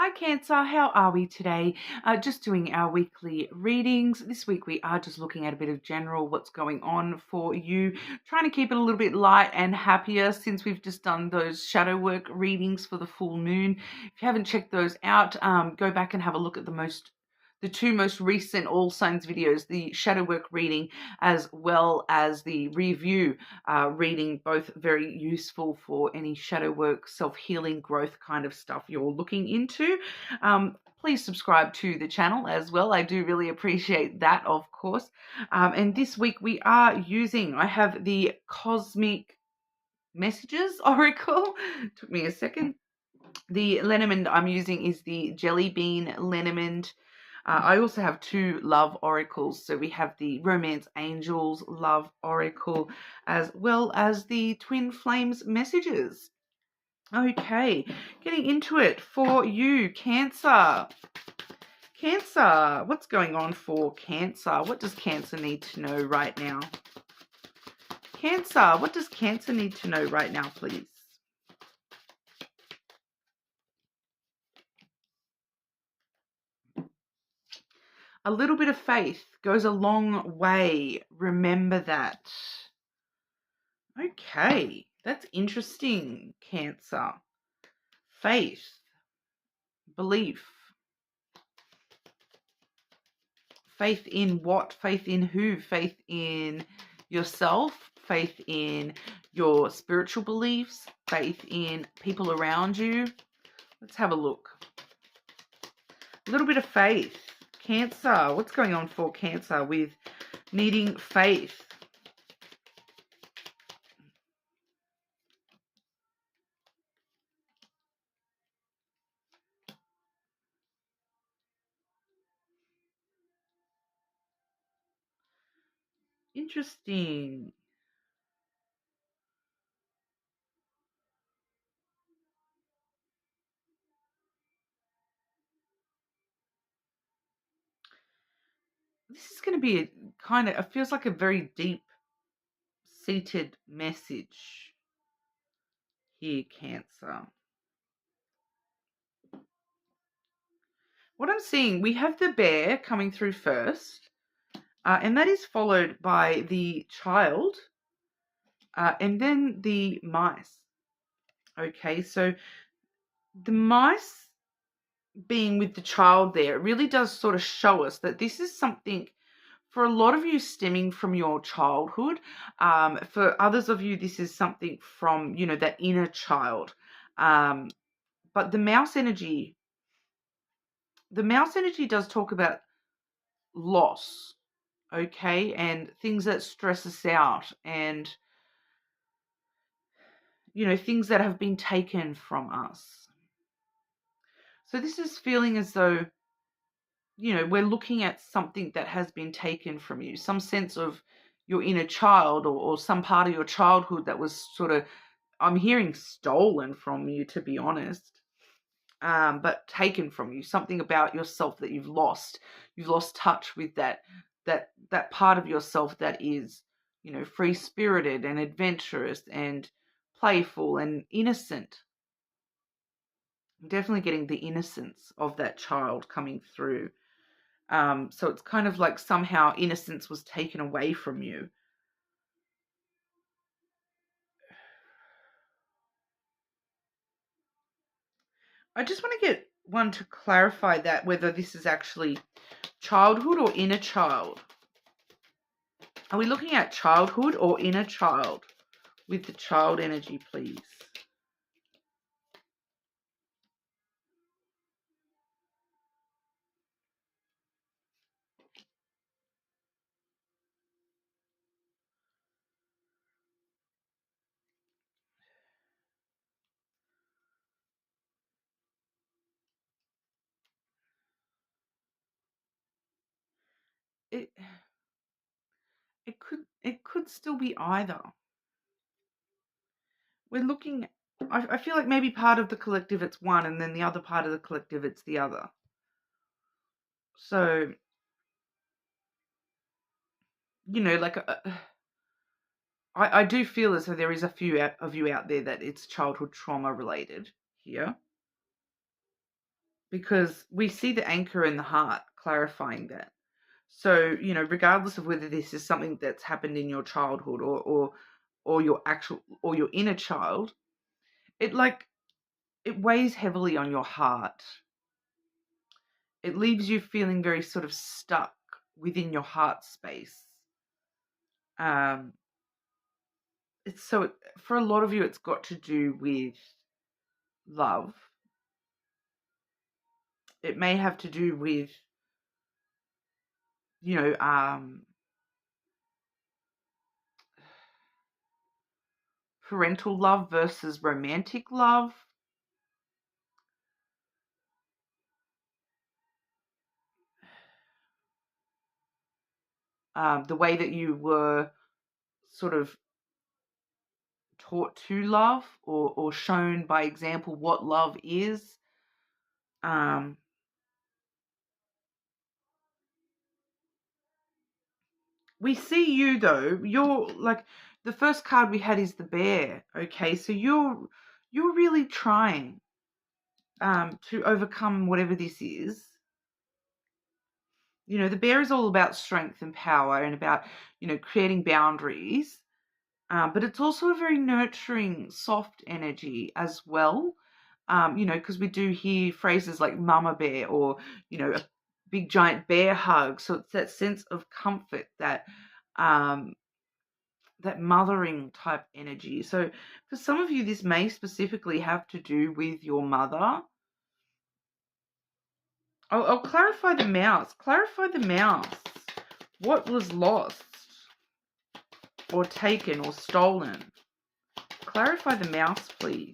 Hi Cancer, how are we today? Just doing our weekly readings. This week we are just looking at a bit of general what's going on for you, trying to keep it a little bit light and happier since we've just done those shadow work readings for the full moon. If you haven't checked those out, go back and have a look at the two most recent All Signs videos, the shadow work reading as well as the review reading, both very useful for any shadow work, self-healing, growth kind of stuff you're looking into. Please subscribe to the channel as well. I do really appreciate that, of course. And this week I have the Cosmic Messages Oracle. Took me a second. The lenormand I'm using is the Jelly Bean Lenormand. I also have two love oracles. So we have the Romance Angels love oracle as well as the Twin Flames messages. Okay, getting into it for you, Cancer. Cancer, what's going on for Cancer? What does Cancer need to know right now? Cancer, what does Cancer need to know right now, please? A little bit of faith goes a long way. Remember that. Okay, that's interesting, Cancer. Faith, belief. Faith in what? Faith in who? Faith in yourself? Faith in your spiritual beliefs? Faith in people around you? Let's have a look. A little bit of faith. Cancer, what's going on for Cancer with needing faith? Interesting. This is going to be it feels like a very deep-seated message here, Cancer. What I'm seeing, we have the bear coming through first, and that is followed by the child, and then the mice. Okay, so the mice being with the child there, it really does sort of show us that this is something for a lot of you stemming from your childhood. For others of you, this is something from, that inner child. But the mouse energy does talk about loss, okay, and things that stress us out, and things that have been taken from us. So this is feeling as though we're looking at something that has been taken from you, some sense of your inner child, or some part of your childhood that was sort of, I'm hearing, stolen from you, to be honest. But taken from you, something about yourself that you've lost. You've lost touch with that part of yourself that is, free-spirited and adventurous and playful and innocent. I'm definitely getting the innocence of that child coming through. So it's kind of like somehow innocence was taken away from you. I just want to get one to clarify that, whether this is actually childhood or inner child. Are we looking at childhood or inner child with the child energy, please? It it could still be either. We're looking, I feel like maybe part of the collective it's one, and then the other part of the collective it's the other. So, like, I do feel as though there is a few of you out there that it's childhood trauma related here. because we see the anchor in the heart clarifying that. So, regardless of whether this is something that's happened in your childhood or your actual or your inner child, it it weighs heavily on your heart. It leaves you feeling very sort of stuck within your heart space. Um, for a lot of you, it's got to do with love. It may have to do with, parental love versus romantic love. The way that you were sort of taught to love or shown by example what love is. We see you though. You're like, the first card we had is the bear. Okay, so you're really trying to overcome whatever this is. The bear is all about strength and power and about, creating boundaries. But it's also a very nurturing, soft energy as well. Because we do hear phrases like mama bear or, a big giant bear hug. So it's that sense of comfort, that mothering type energy. So for some of you, this may specifically have to do with your mother. I'll clarify the mouse. Clarify the mouse. What was lost or taken or stolen? Clarify the mouse, please.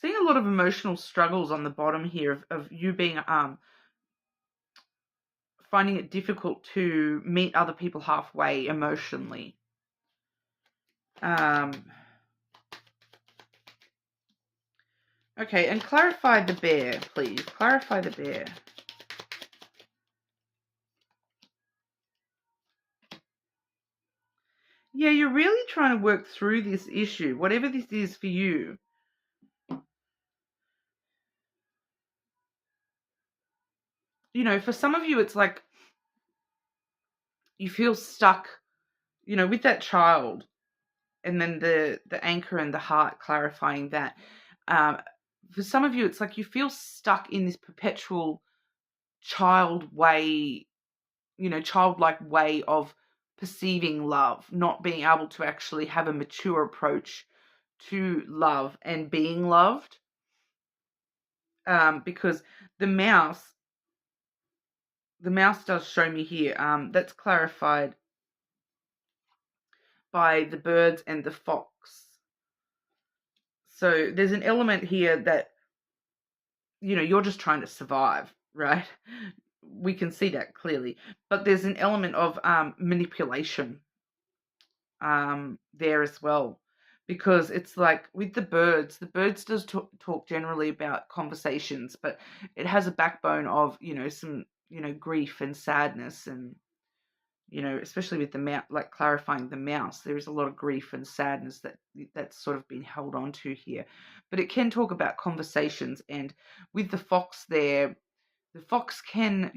Seeing a lot of emotional struggles on the bottom here of you being finding it difficult to meet other people halfway emotionally. Okay, and clarify the bear, please. Clarify the bear. Yeah, you're really trying to work through this issue, whatever this is for you. For some of you, it's like you feel stuck, with that child, and then the anchor and the heart clarifying that. For some of you, it's like you feel stuck in this perpetual childlike way of perceiving love, not being able to actually have a mature approach to love and being loved. Because the mouse does show me here. That's clarified by the birds and the fox. So there's an element here that, you're just trying to survive, right? We can see that clearly. But there's an element of manipulation there as well. Because it's like with the birds does talk generally about conversations, but it has a backbone of, some, grief and sadness and, especially with the mouse, like clarifying the mouse, there is a lot of grief and sadness that's sort of been held on to here. But it can talk about conversations, and with the fox there, the fox can,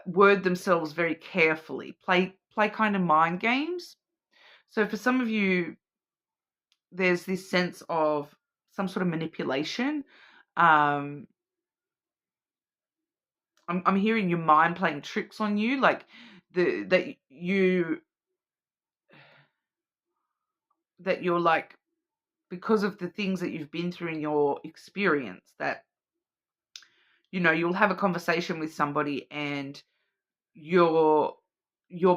word themselves very carefully, play kind of mind games. So for some of you, there's this sense of some sort of manipulation. I'm hearing your mind playing tricks on you, like that you're like, because of the things that you've been through in your experience, that you'll have a conversation with somebody and your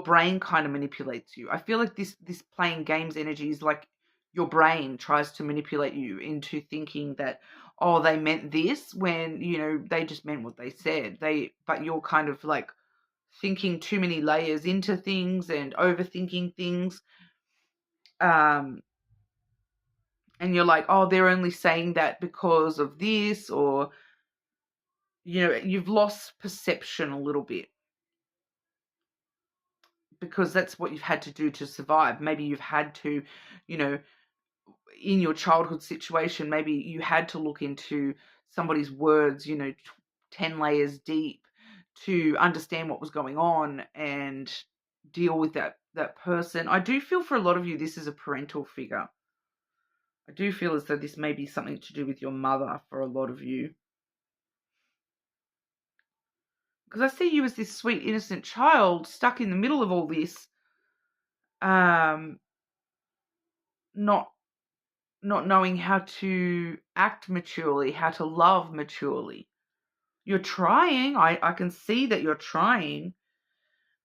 brain kind of manipulates you. I feel like this playing games energy is like your brain tries to manipulate you into thinking that, oh, they meant this, when they just meant what they said. But you're kind of like thinking too many layers into things and overthinking things. And you're like, oh, they're only saying that because of this, or you've lost perception a little bit. because that's what you've had to do to survive. Maybe you've had to, you know, in your childhood situation, maybe you had to look into somebody's words, 10 layers deep to understand what was going on and deal with that person. I do feel for a lot of you, this is a parental figure. I do feel as though this may be something to do with your mother for a lot of you. Because I see you as this sweet, innocent child stuck in the middle of all this, not knowing how to act maturely, how to love maturely. You're trying. I can see that you're trying.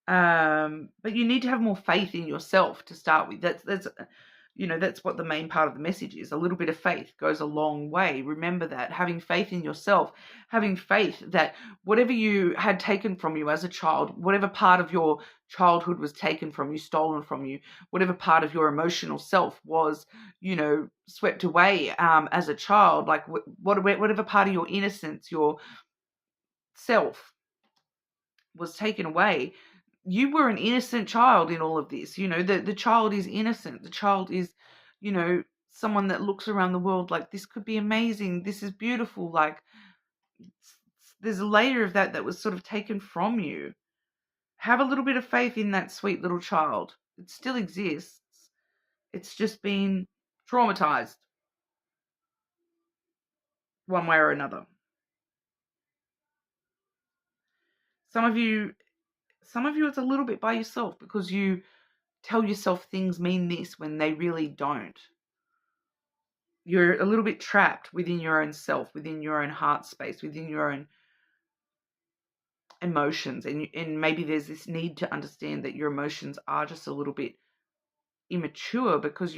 But you need to have more faith in yourself to start with. That's what the main part of the message is. A little bit of faith goes a long way. Remember that. Having faith in yourself, having faith that whatever you had taken from you as a child, whatever part of your childhood was taken from you, stolen from you, whatever part of your emotional self was, swept away as a child, like whatever part of your innocence, your self was taken away. You were an innocent child in all of this. The child is innocent. The child is, someone that looks around the world like, this could be amazing. This is beautiful. Like, there's a layer of that was sort of taken from you. Have a little bit of faith in that sweet little child. It still exists. It's just been traumatized one way or another. Some of you, it's a little bit by yourself because you tell yourself things mean this when they really don't. You're a little bit trapped within your own self, within your own heart space, within your own emotions. And maybe there's this need to understand that your emotions are just a little bit immature because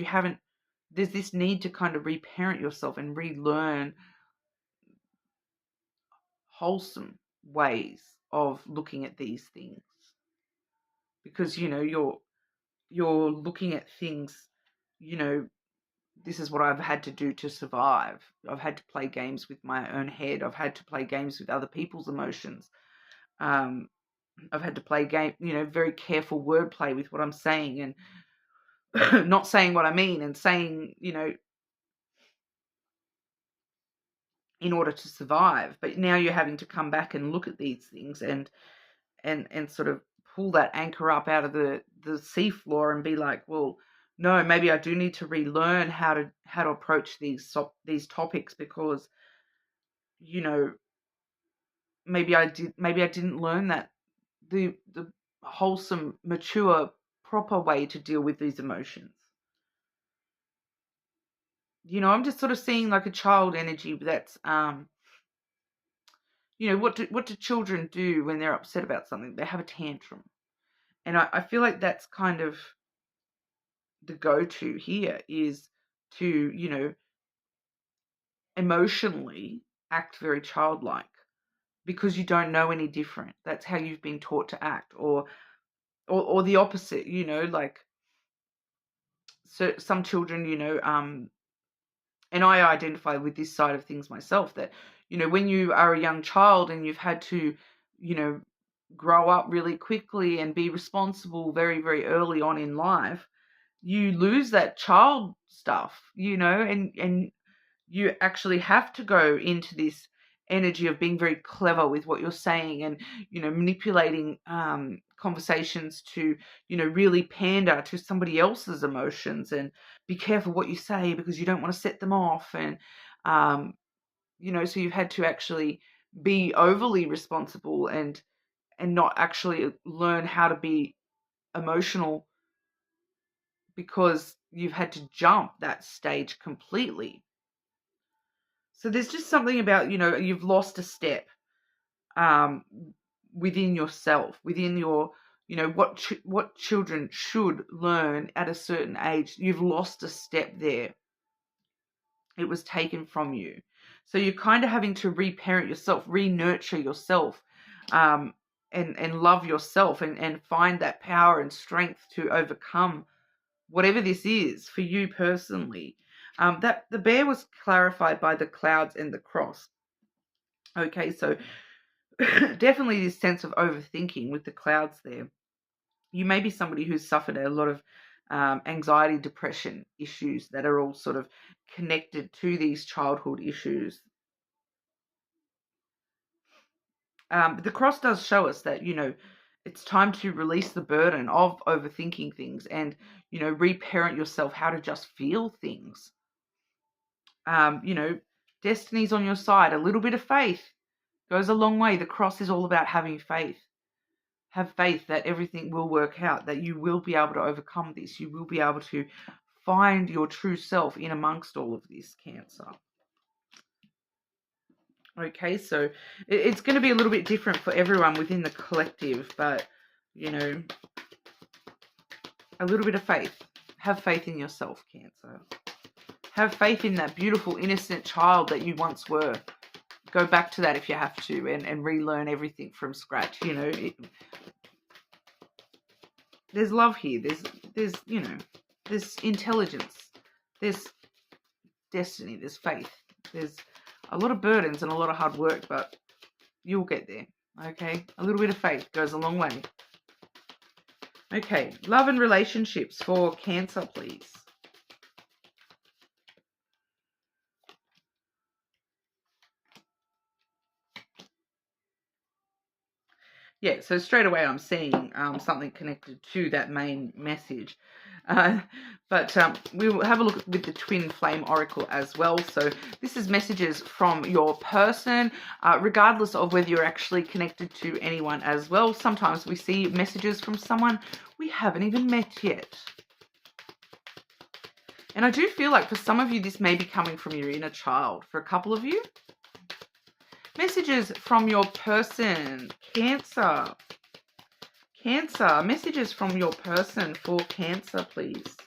there's this need to kind of reparent yourself and relearn wholesome ways of looking at these things. Because, you're looking at things, this is what I've had to do to survive. I've had to play games with my own head. I've had to play games with other people's emotions. I've had to play very careful wordplay with what I'm saying and not saying what I mean and saying, in order to survive. But now you're having to come back and look at these things and sort of pull that anchor up out of the seafloor and be like, well, no, maybe I do need to relearn how to approach these topics because, maybe I didn't learn that the wholesome, mature, proper way to deal with these emotions. I'm just sort of seeing like a child energy that's what do children do when they're upset about something? They have a tantrum. And I feel like that's kind of the go-to here is to, emotionally act very childlike because you don't know any different. That's how you've been taught to act, or the opposite, like so some children, and I identify with this side of things myself, that, when you are a young child and you've had to, grow up really quickly and be responsible very, very early on in life, you lose that child stuff, and you actually have to go into this energy of being very clever with what you're saying and, manipulating conversations to, really pander to somebody else's emotions and be careful what you say because you don't want to set them off. And, so you've had to actually be overly responsible and not actually learn how to be emotional because you've had to jump that stage completely. So there's just something about, you've lost a step within yourself, within your, what children should learn at a certain age. You've lost a step there. It was taken from you. So you're kind of having to reparent yourself, re-nurture yourself, and love yourself and find that power and strength to overcome whatever this is for you personally. That the bear was clarified by the clouds and the cross. Okay, so definitely this sense of overthinking with the clouds there. You may be somebody who's suffered a lot of anxiety, depression issues that are all sort of connected to these childhood issues. But the cross does show us that, it's time to release the burden of overthinking things and, reparent yourself how to just feel things. Destiny's on your side. A little bit of faith goes a long way. The cross is all about having faith. Have faith that everything will work out, that you will be able to overcome this. You will be able to find your true self in amongst all of this, Cancer. Okay, so it's going to be a little bit different for everyone within the collective, but, a little bit of faith. Have faith in yourself, Cancer. Have faith in that beautiful, innocent child that you once were. Go back to that if you have to and relearn everything from scratch. There's love here. There's intelligence. There's destiny. There's faith. There's a lot of burdens and a lot of hard work, but you'll get there. Okay? A little bit of faith goes a long way. Okay. Love and relationships for Cancer, please. Yeah, so straight away I'm seeing something connected to that main message. But we will have a look with the Twin Flame Oracle as well. So this is messages from your person, regardless of whether you're actually connected to anyone as well. Sometimes we see messages from someone we haven't even met yet. And I do feel like for some of you, this may be coming from your inner child. For a couple of you, messages from your person, Cancer. Cancer, messages from your person for Cancer, please.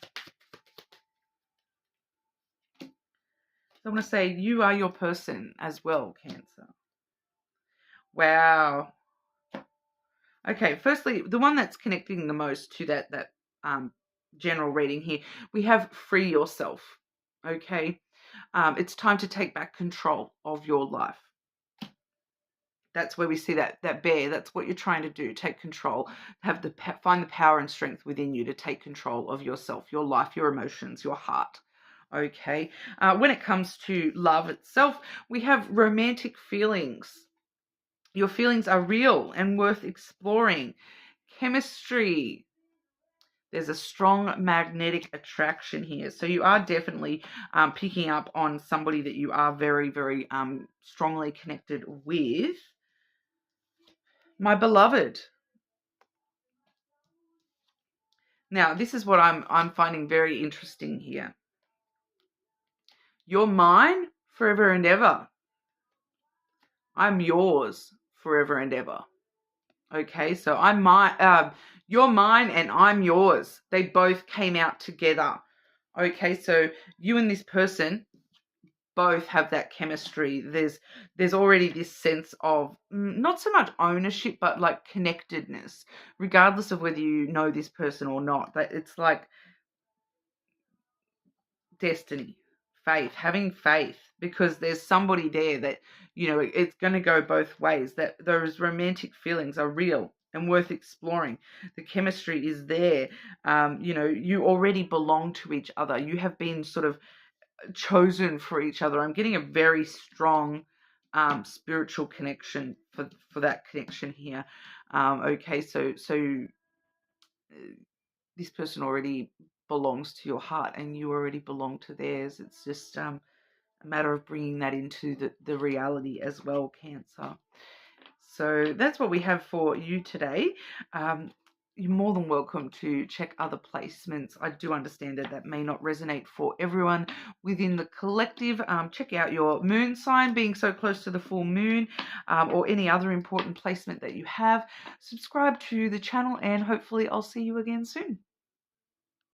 So I want to say you are your person as well, Cancer. Wow. Okay, firstly, the one that's connecting the most to that general reading here, we have free yourself. Okay, it's time to take back control of your life. That's where we see that bear. That's what you're trying to do. Take control. Find the power and strength within you to take control of yourself, your life, your emotions, your heart. Okay. When it comes to love itself, we have romantic feelings. Your feelings are real and worth exploring. Chemistry. There's a strong magnetic attraction here. So you are definitely picking up on somebody that you are very, very strongly connected with. My beloved. Now, this is what I'm finding very interesting here. You're mine forever and ever. I'm yours forever and ever. Okay, so you're mine and I'm yours. They both came out together. Okay, so you and this person both have that chemistry. There's already this sense of not so much ownership, but like connectedness, regardless of whether you know this person or not. That it's like destiny, faith, having faith, because there's somebody there that, it's going to go both ways, that those romantic feelings are real and worth exploring. The chemistry is there. You already belong to each other. You have been sort of chosen for each other. I'm getting a very strong spiritual connection for that connection here. Okay, so this person already belongs to your heart and you already belong to theirs. It's just a matter of bringing that into the reality as well, Cancer. So that's what we have for you today. You're more than welcome to check other placements. I do understand that may not resonate for everyone within the collective. Check out your moon sign being so close to the full moon, or any other important placement that you have. Subscribe to the channel and hopefully I'll see you again soon.